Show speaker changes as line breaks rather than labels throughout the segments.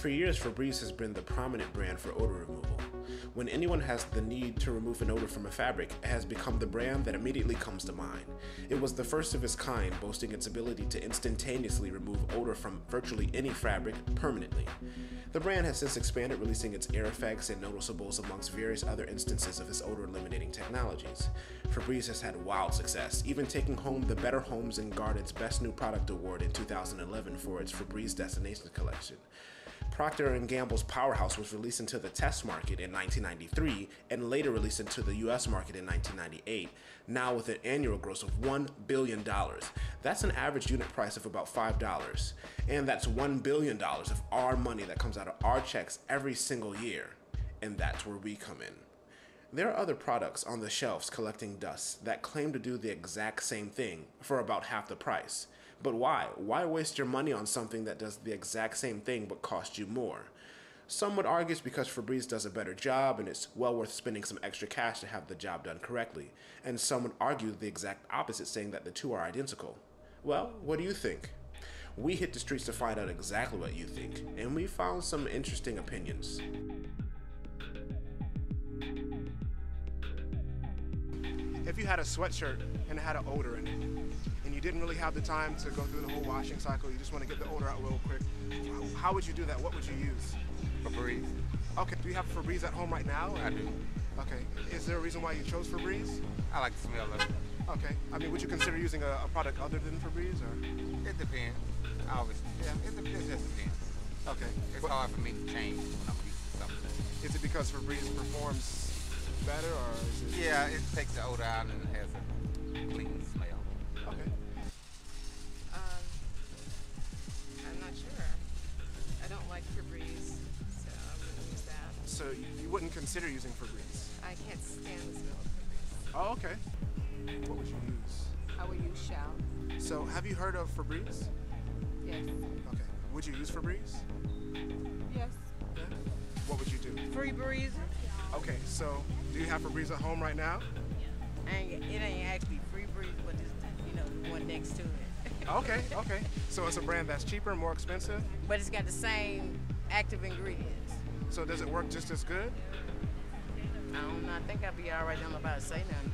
For years, Febreze has been the prominent brand for odor removal. When anyone has the need to remove an odor from a fabric, it has become the brand that immediately comes to mind. It was the first of its kind, boasting its ability to instantaneously remove odor from virtually any fabric permanently. The brand has since expanded, releasing its air effects and noticeables amongst various other instances of its odor eliminating technologies. Febreze has had wild success, even taking home the Better Homes and Gardens Best New Product Award in 2011 for its Febreze Destinations collection. Procter & Gamble's Powerhouse was released into the test market in 1993 and later released into the US market in 1998, now with an annual gross of $1 billion. That's an average unit price of about $5. And that's $1 billion of our money that comes out of our checks every single year. And that's where we come in. There are other products on the shelves collecting dust that claim to do the exact same thing for about half the price. But why? Why waste your money on something that does the exact same thing but costs you more? Some would argue it's because Febreze does a better job and it's well worth spending some extra cash to have the job done correctly. And some would argue the exact opposite, saying that the two are identical. Well, what do you think? We hit the streets to find out exactly what you think, and we found some interesting opinions.
If you had a sweatshirt and it had an odor in it, and you didn't really have the time to go through the whole washing cycle, you just want to get the odor out real quick, how would you do that? What would you use?
Febreze.
Okay, do you have Febreze at home right now?
I do.
Okay, is there a reason why you chose Febreze?
I like the smell of it.
Okay, I mean, would you consider using a product other than Febreze, or?
It depends. It just depends.
Okay.
It's hard for me to change when I'm used to something.
Is it because Febreze performs better, or is it?
Yeah, it takes the odor out and it has a clean smell.
Okay.
I'm not sure. I don't like Febreze, so I wouldn't use that.
So you wouldn't consider using Febreze?
I can't stand the smell of Febreze.
Oh, okay. What would you use?
I would use Shout.
So have you heard of Febreze?
Yes.
Okay. Would you use Febreze?
Yes.
Yeah. What would you do?
Febreze.
Okay, so do you have Febreze at home right now?
It ain't actually Febreze, but it's the one next to it.
Okay, okay. So it's a brand that's cheaper, more expensive?
But it's got the same active ingredients.
So does it work just as good?
I don't know. I think I'll be all right. I'm about to say nothing.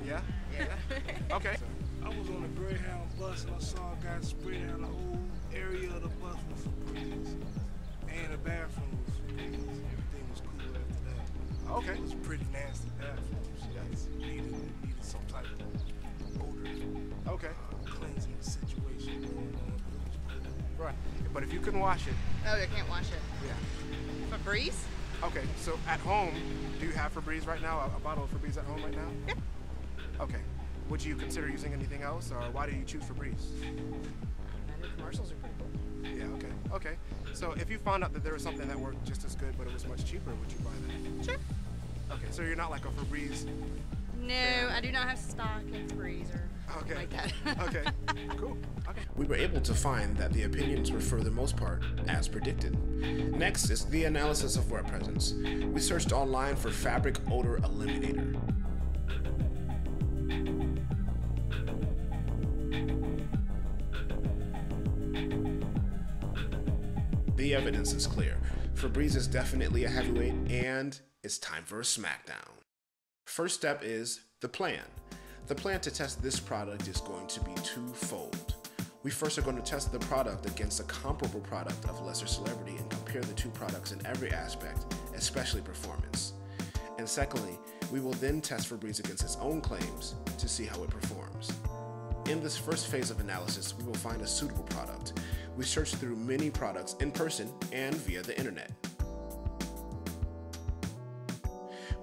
Yeah?
Yeah.
Okay.
I was on a Greyhound bus and I saw a guy spray down the whole area of the bus with Febreze. And the bathroom was Febreze. Everything was cool after that.
Okay.
It was a pretty nasty bathroom. She needed some type of odor
Okay.
cleansing situation going on.
Right. But if you couldn't wash it,
Oh, they can't wash it.
yeah.
Febreze?
Okay, so at home, do you have Febreze right now? A bottle of Febreze at home right now?
Yeah.
Okay. Would you consider using anything else, or why do you choose Febreze?
The commercials are pretty cool.
Yeah, okay. Okay. So if you found out that there was something that worked just as good, but it was much cheaper, would you buy that?
Sure.
Okay, so you're not like a Febreze.
No, I do not have stock in Febreze or
Okay.
like that.
Okay. Cool. Okay.
We were able to find that the opinions were, for the most part, as predicted. Next is the analysis of web presence. We searched online for fabric odor eliminator. The evidence is clear. Febreze is definitely a heavyweight, and it's time for a smackdown. First step is the plan. The plan to test this product is going to be twofold. We first are going to test the product against a comparable product of lesser celebrity and compare the two products in every aspect, especially performance. And secondly, we will then test Febreze against its own claims to see how it performs. In this first phase of analysis, we will find a suitable product. We search through many products in person and via the internet.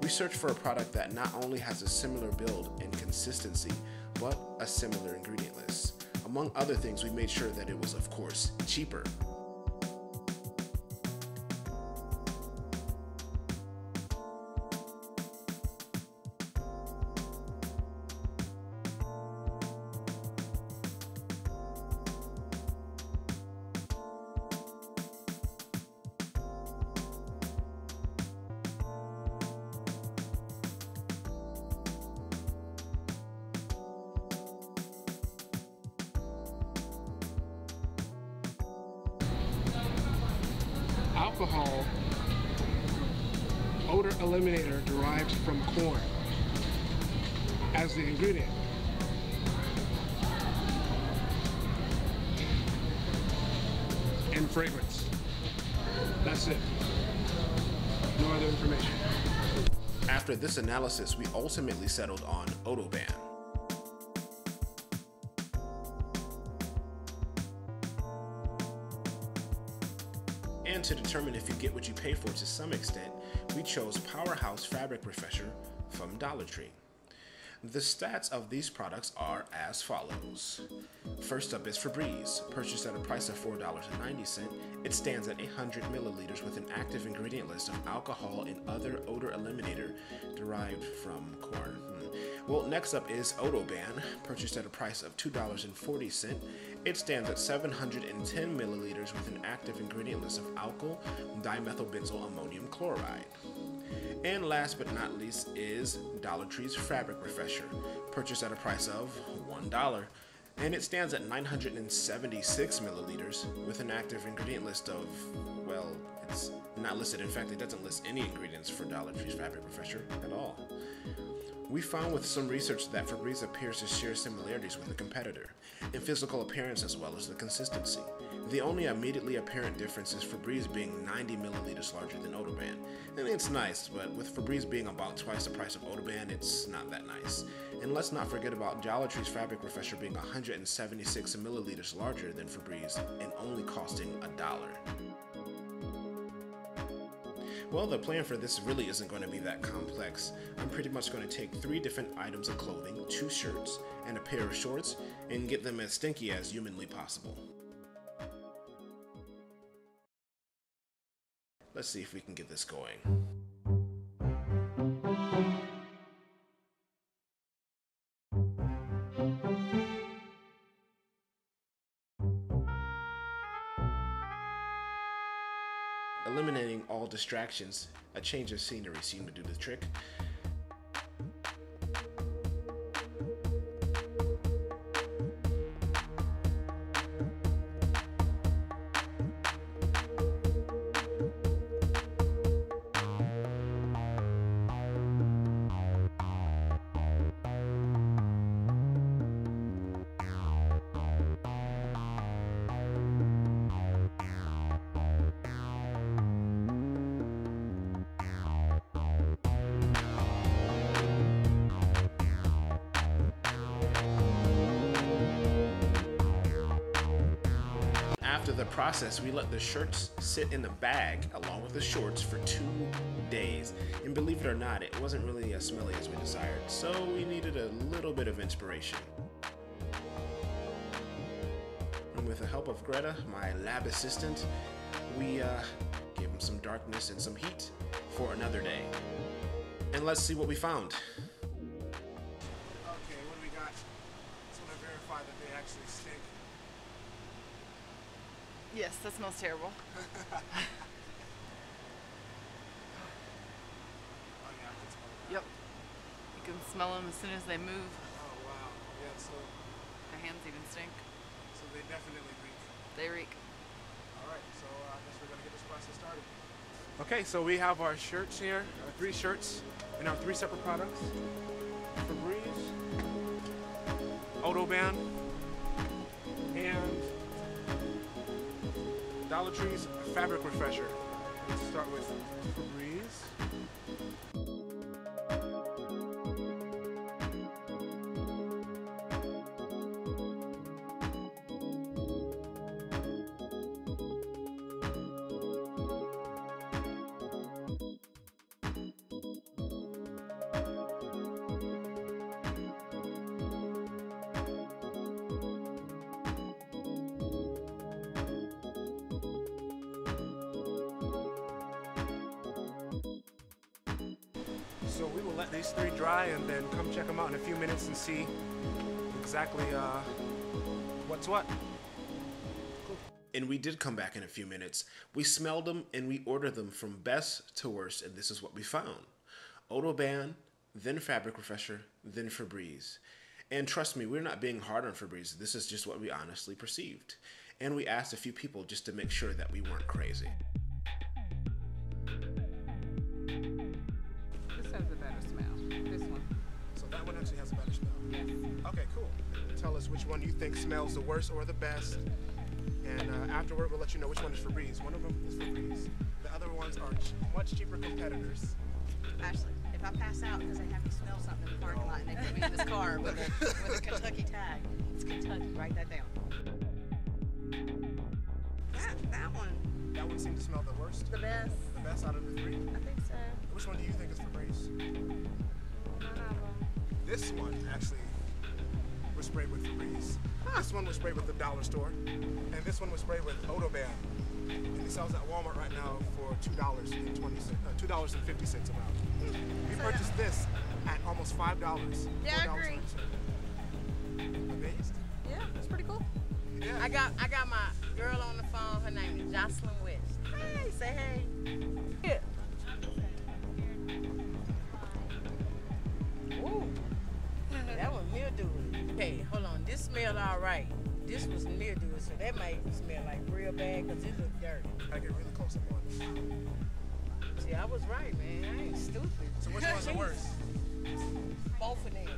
We search for a product that not only has a similar build and consistency, but a similar ingredient list. Among other things, we made sure that it was, of course, cheaper.
alcohol odor eliminator derived from corn as the ingredient. And fragrance. That's it. No other information.
After this analysis, we ultimately settled on Odoban. And to determine if you get what you pay for to some extent, we chose Powerhouse Fabric Refresher from Dollar Tree. The stats of these products are as follows. First up is Febreze. Purchased at a price of $4.90, it stands at 100 milliliters with an active ingredient list of alcohol and other odor eliminator derived from corn. Well, next up is Odoban. Purchased at a price of $2.40, it stands at 710 milliliters with an active ingredient list of alkyl dimethylbenzyl ammonium chloride. And last but not least is Dollar Tree's Fabric Refresher, purchased at a price of $1, and it stands at 976 milliliters with an active ingredient list of, well, it's not listed. In fact, it doesn't list any ingredients for Dollar Tree's Fabric Refresher at all. We found with some research that Febreze appears to share similarities with the competitor in physical appearance as well as the consistency. The only immediately apparent difference is Febreze being 90 milliliters larger than Odoban. And it's nice, but with Febreze being about twice the price of Odoban, it's not that nice. And let's not forget about Dollar Tree's Fabric Refresher being 176 milliliters larger than Febreze and only costing $1. Well, the plan for this really isn't going to be that complex. I'm pretty much going to take 3 different items of clothing, 2 shirts, and a pair of shorts, and get them as stinky as humanly possible. Let's see if we can get this going. Eliminating all distractions, a change of scenery seemed to do the trick. After the process, we let the shirts sit in the bag along with the shorts for 2 days. And believe it or not, it wasn't really as smelly as we desired, so we needed a little bit of inspiration. And with the help of Greta, my lab assistant, we gave him some darkness and some heat for another day. And let's see what we found.
Okay, what do we got? Just want to verify that they actually stink.
Yes, that smells terrible.
Oh yeah, I can smell it.
Yep. You can smell them as soon as they move.
Oh wow, yeah, so
Their hands even stink.
they definitely reek.
They reek.
All right, so I guess we're gonna get this process started. Okay, so we have our shirts here, our 3 shirts, in our 3 separate products. Febreze, Odoban, and Dollar Tree's Fabric Refresher. Let's start with Febreze. So we will let these 3 dry and then come check them out in a few minutes and see exactly what's what.
And we did come back in a few minutes. We smelled them and we ordered them from best to worst, and this is what we found. Odoban, then Fabric Refresher, then Febreze. And trust me, we're not being hard on Febreze. This is just what we honestly perceived. And we asked a few people just to make sure that we weren't crazy.
us which one you think smells the worst or the best. And afterward, we'll let you know which one is Febreze. One of them is Febreze. The other ones are much cheaper competitors.
Ashley, if I pass out because they have me smell something in the parking lot and they put me in this car with a Kentucky tag, it's Kentucky. Write that down. That one.
That one seemed to smell the worst.
The best.
The best out of the three.
I think so.
Which one do you think is Febreze?
None of them.
This one actually was sprayed with Febreze. This one was sprayed with the dollar store, and this one was sprayed with odor. And it sells at Walmart right now for $2.50 about. We purchased this at almost $5.
Yeah, I agree.
Amazed?
Yeah, it's pretty cool.
Yeah.
I got my girl on the phone. Her name is Jocelyn West. Hey, say hey. Yeah. Ooh, that was mildew. Okay, hold on. This smelled all right. This was mildew, so that might smell like real bad because it looked dirty.
I get really close up on it.
See, I was right, man. I ain't stupid.
So which one's the worst?
Both of them.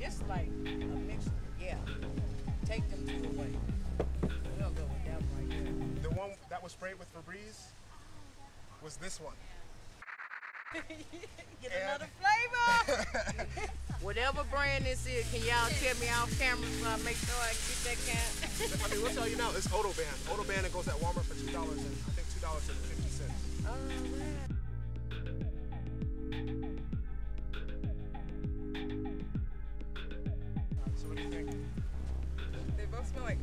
It's like a mixture. Yeah. Take them two away. We'll go with that one right there.
The one that was sprayed with Febreze was this one.
Get another flavor. Whatever brand this is, can y'all tell me off camera so I make sure I get that can?
I mean, we'll tell you now, it's odor. Odor, it goes at Walmart for $2 and I think $2.50.
Oh, man.
So what do you think?
They both smell like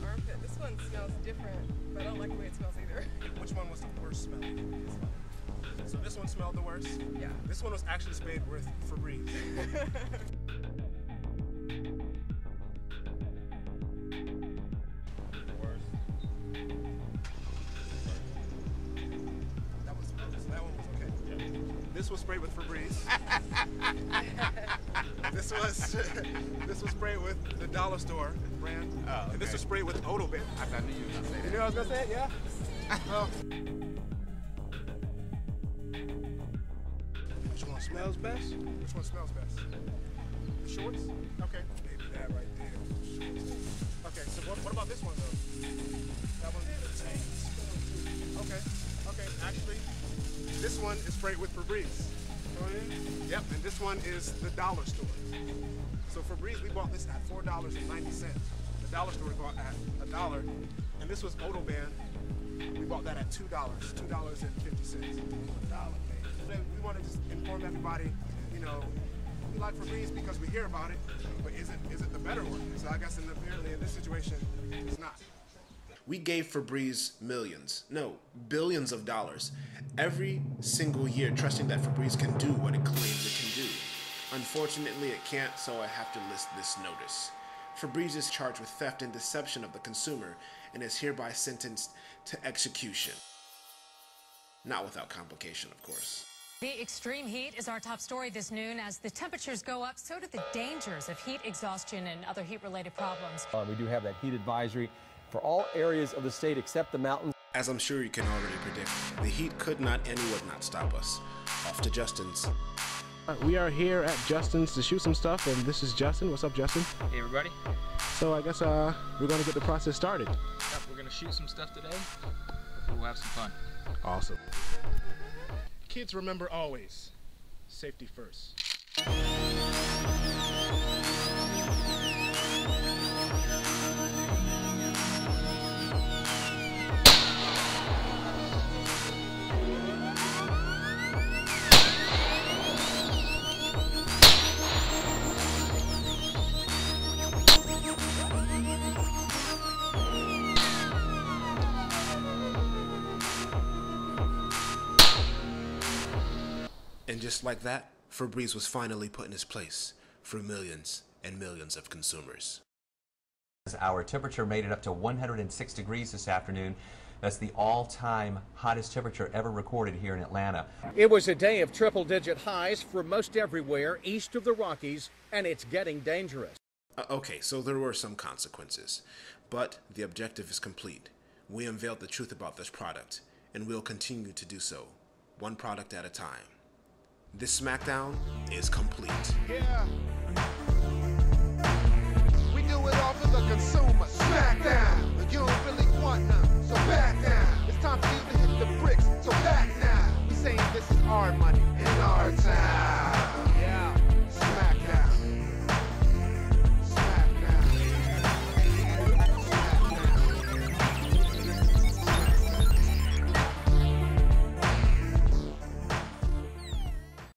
armpit. This one smells different, but I don't like the way it smells either.
Which one was the worst smell? So this one smelled the worst?
Yeah.
This one was actually sprayed with Febreze.
Worse.
That was close. That one was okay. Yeah. This was sprayed with Febreze. This was sprayed with the dollar store brand.
Oh, okay.
And this was sprayed with odor.
I knew you were gonna say that.
You knew I was gonna say it? Yeah. Which one smells best? Which one smells best? The shorts? Okay. Maybe that right there. Okay, so what about this one though? That one? Okay. Okay, actually, this one is sprayed with Febreze. Oh yeah? Yep, and this one is the dollar store. So Febreze, we bought this at $4.90. The dollar store we bought at $1, and this was Odor Band. We bought that at $2, $2.50. $1, man. So we want to just inform everybody, you know, we like Febreze because we hear about it, but is it the better one? So I guess apparently in this situation, it's not.
We gave Febreze millions, no, billions of dollars every single year, trusting that Febreze can do what it claims it can do. Unfortunately, it can't, so I have to list this notice. Febreze is charged with theft and deception of the consumer and is hereby sentenced to execution. Not without complication, of course.
The extreme heat is our top story this noon. As the temperatures go up, so do the dangers of heat exhaustion and other heat-related problems.
We do have that heat advisory for all areas of the state except the mountains.
As I'm sure you can already predict, the heat could not and would not stop us. Off to Justin's.
We are here at Justin's to shoot some stuff, and this is Justin. What's up, Justin?
Hey everybody.
So I guess we're going to get the process started.
Yep, we're going to shoot some stuff today. We'll have some fun.
Awesome. Kids, remember always, safety first.
And just like that, Febreze was finally put in its place for millions and millions of consumers.
Our temperature made it up to 106 degrees this afternoon. That's the all-time hottest temperature ever recorded here in Atlanta.
It was a day of triple-digit highs for most everywhere east of the Rockies, and it's getting dangerous.
Okay, so there were some consequences, but the objective is complete. We unveiled the truth about this product, and we'll continue to do so, one product at a time. This Smackdown is complete.
Yeah. We do it all
the Consumer Smackdown. You don't